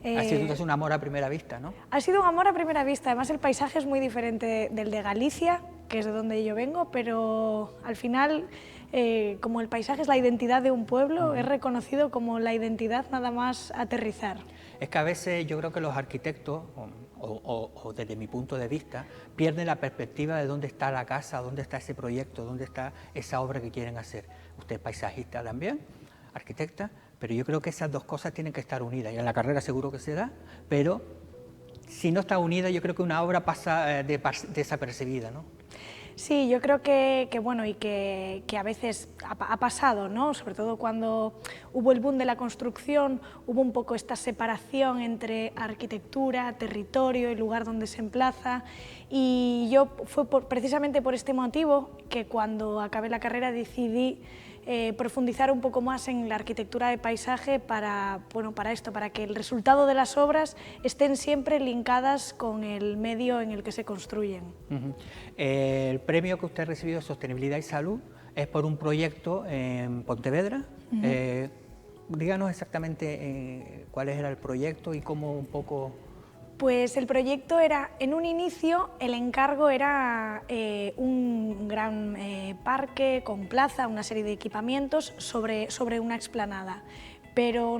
Ha sido entonces un amor a primera vista, ¿no? Ha sido un amor a primera vista, además el paisaje es muy diferente del de Galicia, que es de donde yo vengo, pero al final, como el paisaje es la identidad de un pueblo, es reconocido como la identidad nada más aterrizar. Es que a veces yo creo que los arquitectos, o desde mi punto de vista, pierden la perspectiva de dónde está la casa, dónde está ese proyecto, dónde está esa obra que quieren hacer. Usted es paisajista también, arquitecta, pero yo creo que esas dos cosas tienen que estar unidas, y en la carrera seguro que se da, pero si no está unida yo creo que una obra pasa desapercibida, ¿no? Sí, yo creo que a veces ha pasado, ¿no? Sobre todo cuando hubo el boom de la construcción, hubo un poco esta separación entre arquitectura, territorio, el lugar donde se emplaza, y yo fue precisamente por este motivo que cuando acabé la carrera decidí profundizar un poco más en la arquitectura de paisaje para que el resultado de las obras estén siempre linkadas con el medio en el que se construyen. El premio que usted ha recibido, Sostenibilidad y Salud, es por un proyecto en Pontevedra. Díganos exactamente cuál era el proyecto y cómo un poco... Pues el proyecto era, en un inicio, el encargo era un gran parque con plaza, una serie de equipamientos sobre una explanada. Pero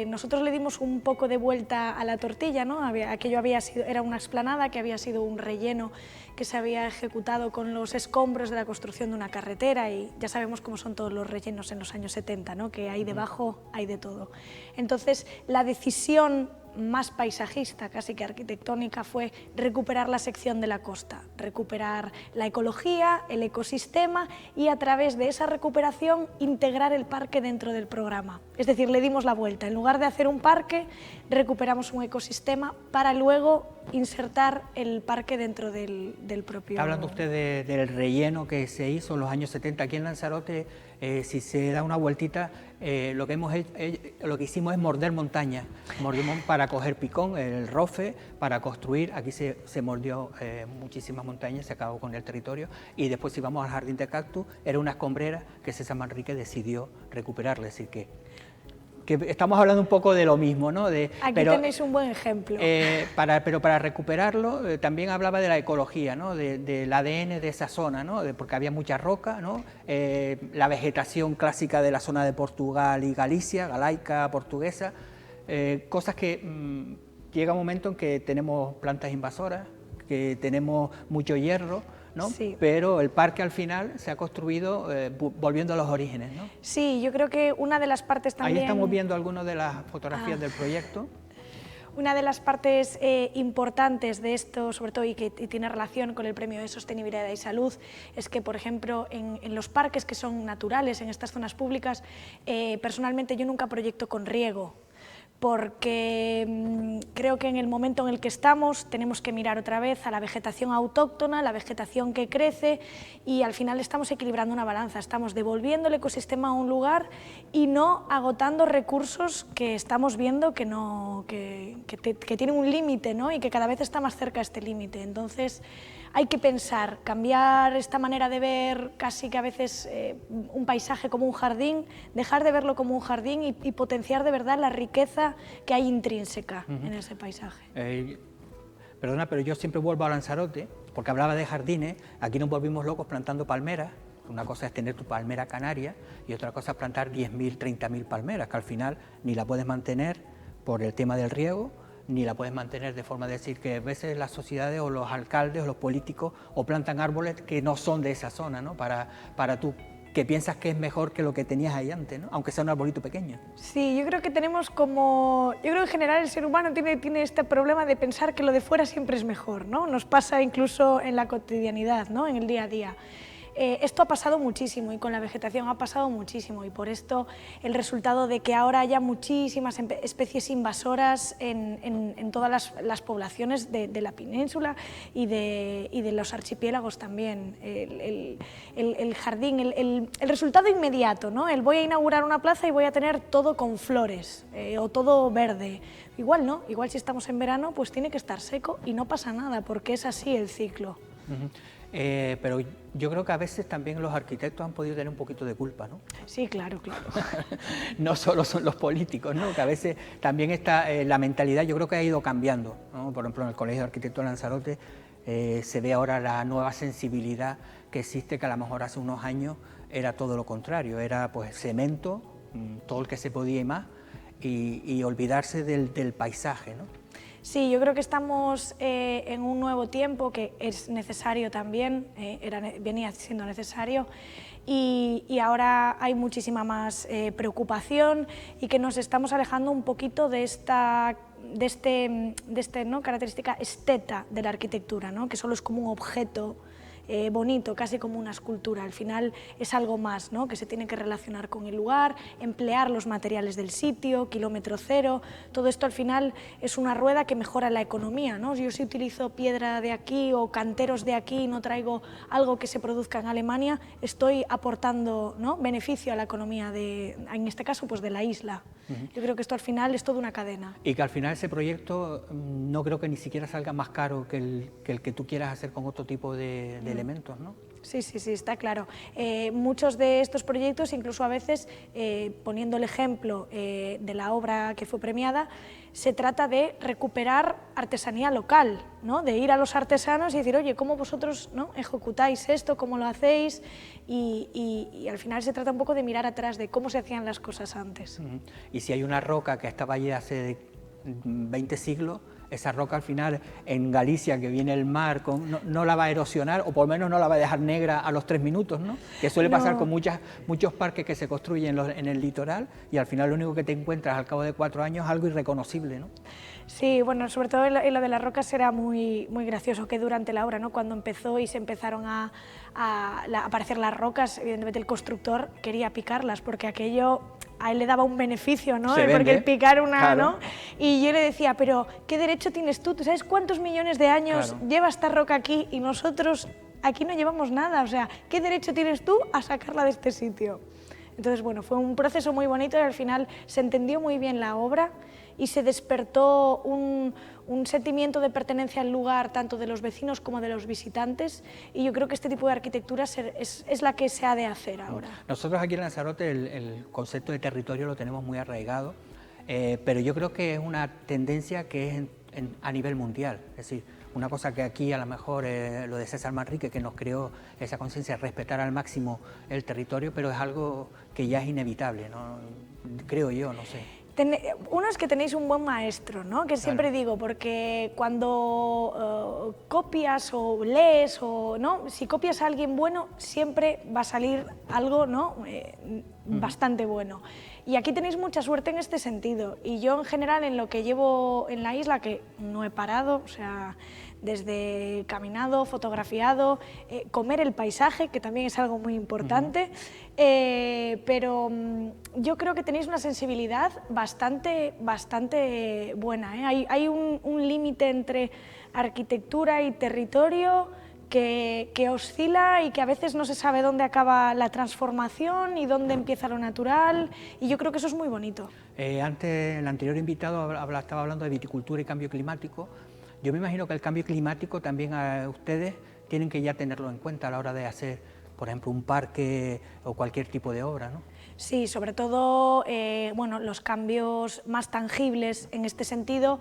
nosotros le dimos un poco de vuelta a la tortilla, ¿no? Aquello era una explanada que había sido un relleno que se había ejecutado con los escombros de la construcción de una carretera, y ya sabemos cómo son todos los rellenos en los años 70, ¿no? Que ahí debajo hay de todo. Entonces, la decisión más paisajista, casi que arquitectónica, fue recuperar la sección de la costa, recuperar la ecología, el ecosistema, y a través de esa recuperación integrar el parque dentro del programa. Es decir, le dimos la vuelta. En lugar de hacer un parque, recuperamos un ecosistema para luego insertar el parque dentro del propio... Está hablando usted del relleno que se hizo en los años 70 aquí en Lanzarote. Si se da una vueltita, lo que hicimos es morder montaña, mordimos para coger picón, el rofe, para construir. Aquí se mordió muchísimas montañas, se acabó con el territorio, y después si vamos al jardín de cactus, era una escombrera que César Manrique decidió recuperarle, es decir que estamos hablando un poco de lo mismo, ¿no? Aquí tenéis un buen ejemplo. Pero para recuperarlo también hablaba de la ecología, ¿no? Del ADN de esa zona, ¿no? Porque había mucha roca, ¿no? La vegetación clásica de la zona de Portugal y Galicia, galaica, portuguesa, cosas que llega un momento en que tenemos plantas invasoras, que tenemos mucho hierro, ¿no? Sí. Pero el parque al final se ha construido volviendo a los orígenes, ¿no? Sí, yo creo que una de las partes también... Ahí estamos viendo algunas de las fotografías del proyecto. Una de las partes importantes de esto, sobre todo, y que tiene relación con el Premio de Sostenibilidad y Salud, es que, por ejemplo, en los parques que son naturales, en estas zonas públicas, personalmente yo nunca proyecto con riego, porque creo que en el momento en el que estamos tenemos que mirar otra vez a la vegetación autóctona, la vegetación que crece, y al final estamos equilibrando una balanza, estamos devolviendo el ecosistema a un lugar y no agotando recursos que estamos viendo que tienen un límite, ¿no? Y que cada vez está más cerca este límite. Entonces hay que pensar, cambiar esta manera de ver casi que a veces un paisaje como un jardín, dejar de verlo como un jardín y potenciar de verdad la riqueza que hay intrínseca en ese paisaje. Perdona, pero yo siempre vuelvo a Lanzarote, porque hablaba de jardines, aquí nos volvimos locos plantando palmeras. Una cosa es tener tu palmera canaria y otra cosa es plantar 10.000, 30.000 palmeras, que al final ni la puedes mantener por el tema del riego, ni la puedes mantener de forma de decir que a veces las sociedades o los alcaldes o los políticos o plantan árboles que no son de esa zona, ¿no? Para tú, que piensas que es mejor que lo que tenías ahí antes, ¿no? Aunque sea un arbolito pequeño. Sí, yo creo que tenemos como... Yo creo que en general el ser humano tiene este problema de pensar que lo de fuera siempre es mejor, ¿no? Nos pasa incluso en la cotidianidad, ¿no? En el día a día. Esto ha pasado muchísimo y con la vegetación ha pasado muchísimo, y por esto el resultado de que ahora haya muchísimas especies invasoras en todas las poblaciones de la península y de los archipiélagos también. El jardín, el resultado inmediato, ¿no? El voy a inaugurar una plaza y voy a tener todo con flores o todo verde. Igual no, igual si estamos en verano pues tiene que estar seco y no pasa nada porque es así el ciclo. Pero yo creo que a veces también los arquitectos han podido tener un poquito de culpa, ¿no? Sí, claro, claro. No solo son los políticos, ¿no? Que a veces también está la mentalidad, yo creo que ha ido cambiando, ¿no? Por ejemplo, en el Colegio de Arquitectos de Lanzarote se ve ahora la nueva sensibilidad que existe, que a lo mejor hace unos años era todo lo contrario, era pues cemento, todo el que se podía y más, y olvidarse del paisaje, ¿no? Sí, yo creo que estamos en un nuevo tiempo que es necesario también, venía siendo necesario, y ahora hay muchísima más preocupación y que nos estamos alejando un poquito de esta ¿no? característica esteta de la arquitectura, ¿no? Que solo es como un objeto bonito, casi como una escultura. Al final es algo más, ¿no? Que se tiene que relacionar con el lugar, emplear los materiales del sitio, kilómetro cero. Todo esto al final es una rueda que mejora la economía, ¿no? Yo si utilizo piedra de aquí o canteros de aquí y no traigo algo que se produzca en Alemania, estoy aportando, ¿no? beneficio a la economía en este caso pues de la isla. Yo creo que esto al final es toda una cadena. Y que al final ese proyecto no creo que ni siquiera salga más caro que el que tú quieras hacer con otro tipo de elementos, ¿no? Sí, sí, sí, está claro. Muchos de estos proyectos, incluso a veces, poniendo el ejemplo de la obra que fue premiada, se trata de recuperar artesanía local, ¿no? De ir a los artesanos y decir, oye, ¿cómo vosotros, ¿no? ejecutáis esto? ¿Cómo lo hacéis? Y al final se trata un poco de mirar atrás de cómo se hacían las cosas antes. Y si hay una roca que estaba allí hace 20 siglos, esa roca al final en Galicia, que viene el mar, no la va a erosionar, o por lo menos no la va a dejar negra a los 3 minutos, ¿no? Que suele pasar con muchos parques que se construyen en el litoral, y al final lo único que te encuentras al cabo de 4 años es algo irreconocible, ¿no? Sí, bueno, sobre todo en lo de las rocas era muy, muy gracioso que durante la obra, ¿no? Cuando empezó y se empezaron a aparecer las rocas, evidentemente el constructor quería picarlas porque aquello a él le daba un beneficio, ¿no? Porque el picar una, claro. ¿no? Y yo le decía, pero ¿qué derecho tienes tú? ¿Tú sabes cuántos millones de años lleva esta roca aquí y nosotros aquí no llevamos nada? O sea, ¿qué derecho tienes tú a sacarla de este sitio? Entonces, bueno, fue un proceso muy bonito y al final se entendió muy bien la obra y se despertó un sentimiento de pertenencia al lugar tanto de los vecinos como de los visitantes, y yo creo que este tipo de arquitectura es la que se ha de hacer ahora. Nosotros aquí en Lanzarote el concepto de territorio lo tenemos muy arraigado, pero yo creo que es una tendencia que es a nivel mundial, es decir, una cosa que aquí a lo mejor lo de César Manrique, que nos creó esa conciencia de respetar al máximo el territorio, pero es algo que ya es inevitable, ¿no? Creo yo, no sé. Uno es que tenéis un buen maestro, ¿no? Que siempre digo, porque cuando copias o lees, ¿no? Si copias a alguien bueno, siempre va a salir algo, ¿no? Bastante bueno. Y aquí tenéis mucha suerte en este sentido. Y yo en general en lo que llevo en la isla, que no he parado, o sea, desde caminado, fotografiado, comer el paisaje, que también es algo muy importante, pero yo creo que tenéis una sensibilidad bastante buena, ¿eh? Hay un límite entre arquitectura y territorio que oscila y que a veces no se sabe dónde acaba la transformación y dónde empieza lo natural, y yo creo que eso es muy bonito. Antes, el anterior invitado estaba hablando de viticultura y cambio climático. Yo me imagino que el cambio climático también ustedes tienen que ya tenerlo en cuenta a la hora de hacer, por ejemplo, un parque o cualquier tipo de obra, ¿no? Sí, sobre todo bueno, los cambios más tangibles en este sentido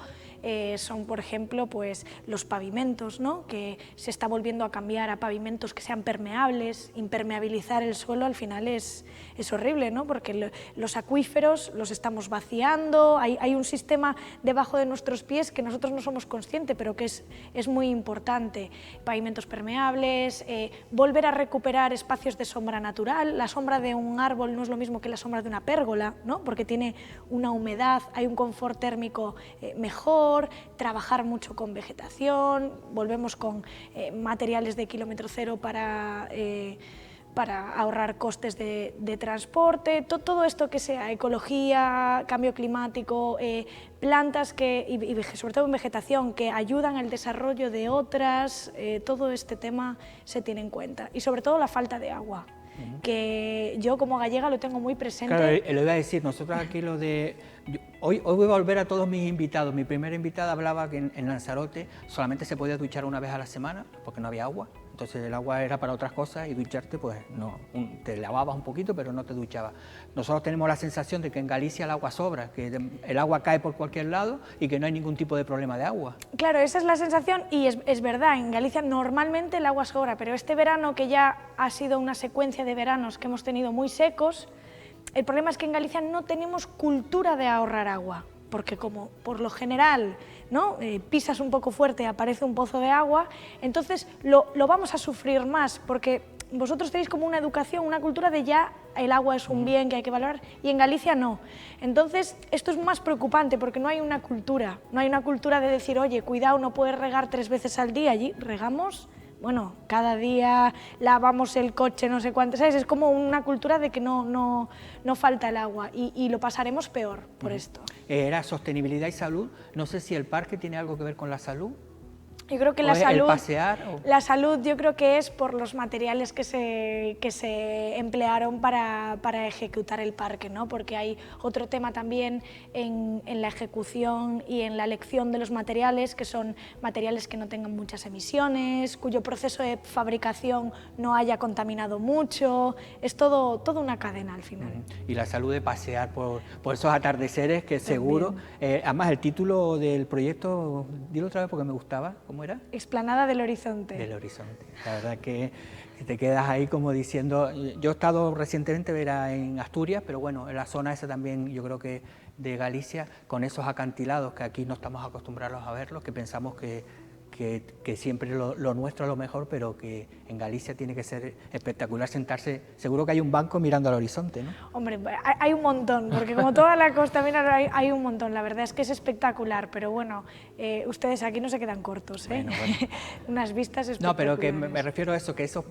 son, por ejemplo, pues, los pavimentos, ¿no? Que se está volviendo a cambiar a pavimentos que sean permeables. Impermeabilizar el suelo al final es horrible, ¿no? Porque los acuíferos los estamos vaciando, hay un sistema debajo de nuestros pies que nosotros no somos conscientes, pero que es muy importante. Pavimentos permeables, volver a recuperar espacios de sombra natural. La sombra de un árbol no es lo mismo que la sombra de una pérgola, ¿no? Porque tiene una humedad, hay un confort térmico mejor, trabajar mucho con vegetación, volvemos con materiales de kilómetro cero para ahorrar costes de transporte, todo esto que sea ecología, cambio climático, plantas y sobre todo en vegetación que ayudan al desarrollo de otras, todo este tema se tiene en cuenta, y sobre todo la falta de agua, que yo como gallega lo tengo muy presente. Claro, lo iba a decir, nosotros aquí hoy voy a volver a todos mis invitados. Mi primera invitada hablaba que en Lanzarote solamente se podía duchar una vez a la semana porque no había agua. Entonces el agua era para otras cosas y ducharte, pues no, te lavabas un poquito, pero no te duchabas. Nosotros tenemos la sensación de que en Galicia el agua sobra, que el agua cae por cualquier lado y que no hay ningún tipo de problema de agua. Claro, esa es la sensación, y es verdad, en Galicia normalmente el agua sobra, pero este verano, que ya ha sido una secuencia de veranos que hemos tenido muy secos, el problema es que en Galicia no tenemos cultura de ahorrar agua, porque como por lo general, ¿no? Pisas un poco fuerte y aparece un pozo de agua, entonces lo vamos a sufrir más, porque vosotros tenéis como una educación, una cultura de ya el agua es un bien que hay que valorar, y en Galicia no. Entonces esto es más preocupante porque no hay una cultura, de decir, oye, cuidado, no puedes regar 3 veces al día, allí regamos, bueno, cada día lavamos el coche, no sé cuánto, ¿sabes? Es como una cultura de que no falta el agua, y lo pasaremos peor por esto. Era sostenibilidad y salud. No sé si el parque tiene algo que ver con la salud. Yo creo que la salud, pasear, la salud yo creo que es por los materiales que se emplearon para ejecutar el parque, ¿no? Porque hay otro tema también en la ejecución y en la elección de los materiales, que son materiales que no tengan muchas emisiones, cuyo proceso de fabricación no haya contaminado mucho. Es todo una cadena al final. Y la salud de pasear por esos atardeceres que seguro... además el título del proyecto, dilo otra vez porque me gustaba. ¿Cómo era? Explanada del Horizonte. Del Horizonte. La verdad que te quedas ahí como diciendo... Yo he estado recientemente en Asturias, pero bueno, en la zona esa también, yo creo que de Galicia, con esos acantilados que aquí no estamos acostumbrados a verlos, que pensamos que siempre lo nuestro es lo mejor, pero que en Galicia tiene que ser espectacular sentarse. Seguro que hay un banco mirando al horizonte, ¿no? Hombre, hay un montón, porque como toda la costa, mira, hay un montón. La verdad es que es espectacular, pero bueno, ustedes aquí no se quedan cortos, ¿eh? Bueno. Unas vistas espectaculares. No, pero que me refiero a eso, que esos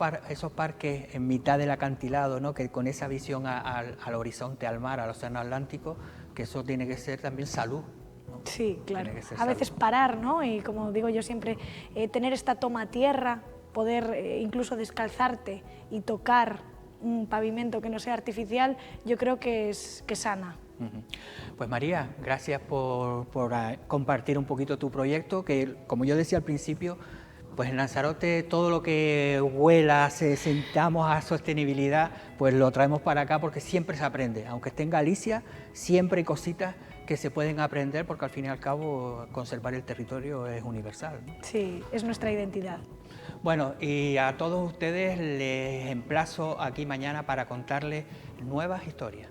parques en mitad del acantilado, ¿no? Que con esa visión al horizonte, al mar, al océano Atlántico, que eso tiene que ser también salud. Sí, claro. A veces parar, ¿no? Y como digo yo siempre, tener esta toma tierra, poder incluso descalzarte y tocar un pavimento que no sea artificial, yo creo que es sana. Pues María, gracias por compartir un poquito tu proyecto, que como yo decía al principio, pues en Lanzarote todo lo que huela, sentamos a sostenibilidad, pues lo traemos para acá porque siempre se aprende. Aunque esté en Galicia, siempre hay cositas que se pueden aprender, porque al fin y al cabo conservar el territorio es universal, ¿no? Sí, es nuestra identidad. Bueno, y a todos ustedes les emplazo aquí mañana para contarles nuevas historias.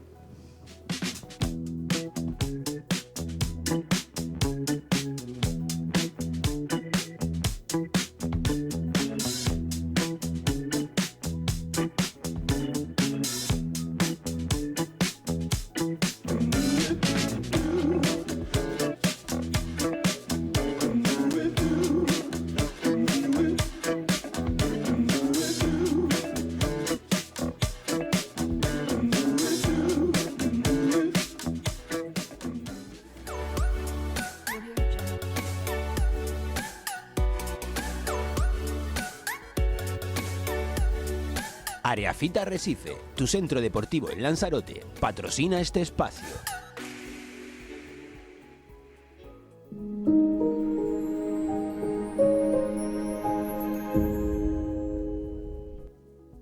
Areafita Recife, tu centro deportivo en Lanzarote, patrocina este espacio.